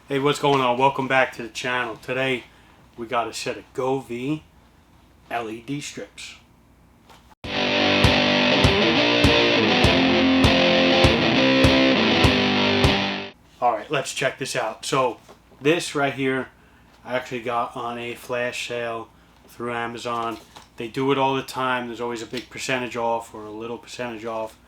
Hey, what's going on? Welcome back to the channel. Today we got a set of GoVee LED strips. Alright, let's check this out. So this right here I actually got on a flash sale through Amazon. They do it all the time. There's always a big percentage off or a little percentage off.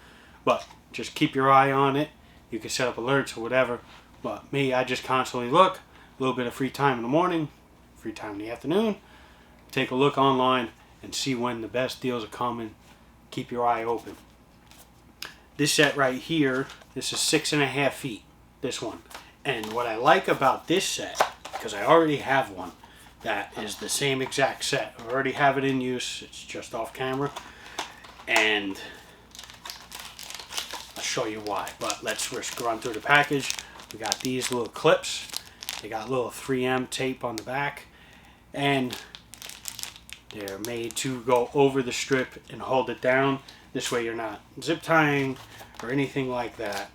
But just keep your eye on it. You can set up alerts or whatever. But me, I just constantly look. A little bit of free time in the morning, free time in the afternoon. Take a look online and see when the best deals are coming. Keep your eye open. This set right here, this is 6.5 feet. This one. And what I like about this set, because I already have one that is the same exact set. I already have it in use. It's just off camera. And I'll show you why. But let's run through the package. We got these little clips. They got little 3M tape on the back. And they're made to go over the strip and hold it down. This way you're not zip tying or anything like that.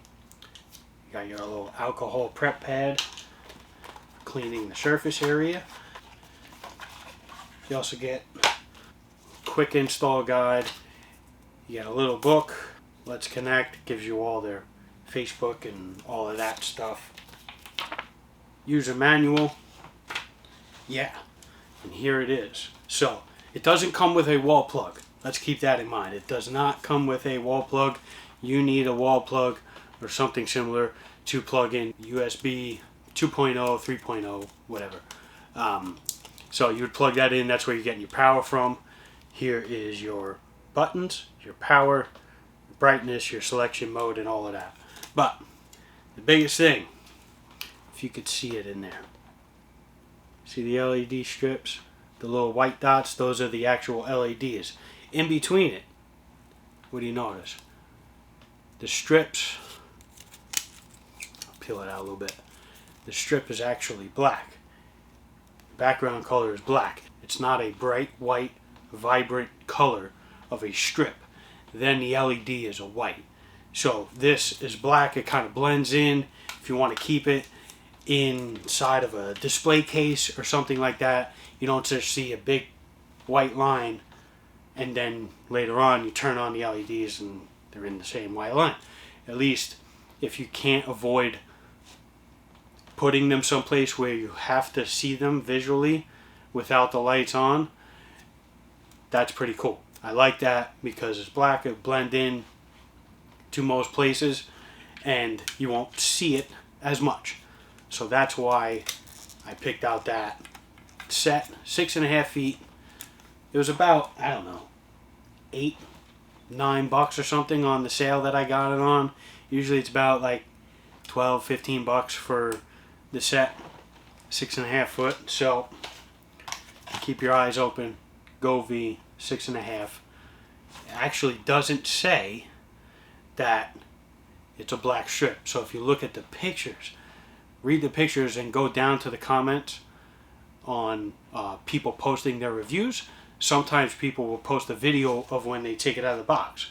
You got your little alcohol prep pad for cleaning the surface area. You also get a quick install guide. You get a little book. Let's Connect. Gives you all their Facebook and all of that stuff. User manual. Yeah. And here it is. So, it doesn't come with a wall plug. Let's keep that in mind. It does not come with a wall plug. You need a wall plug or something similar to plug in USB 2.0, 3.0, whatever. So you would plug that in. That's where you're getting your power from. Here is your buttons, your power, your brightness, your selection mode, and all of that. But the biggest thing, if you could see it in there. See the LED strips? The little white dots, those are the actual LEDs. In between it, what do you notice? The strips, I'll peel it out a little bit. The strip is actually black. The background color is black. It's not a bright white, vibrant color of a strip. Then the LED is a white. So this is black. It kind of blends in. If you want to keep it inside of a display case or something like that, you don't just see a big white line and then later on you turn on the LEDs and they're in the same white line. At least if you can't avoid putting them someplace where you have to see them visually without the lights on, that's pretty cool. I like that because it's black. It blend in to most places and you won't see it as much. So that's why I picked out that set. 6.5 feet. It was about, I don't know, $8-9 or something on the sale that I got it on. Usually it's about like $12-15 for the set. 6.5 foot. So keep your eyes open. GoVee 6.5. It actually doesn't say that it's a black strip. So if you look at the pictures, read the pictures and go down to the comments on people posting their reviews. Sometimes people will post a video of when they take it out of the box.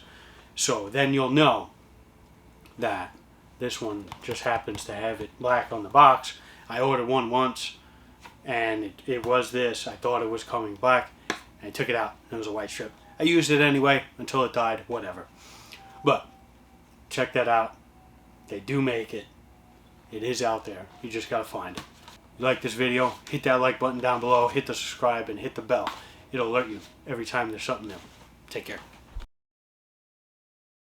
So then you'll know that this one just happens to have it black on the box. I ordered one once and it was this. I thought it was coming black and I took it out and it was a white strip. I used it anyway until it died, whatever. But check that out. They do make it. It is out there. You just gotta find it. If you like this video, hit that like button down below, hit the subscribe, and hit the bell. It'll alert you every time there's something new. Take care.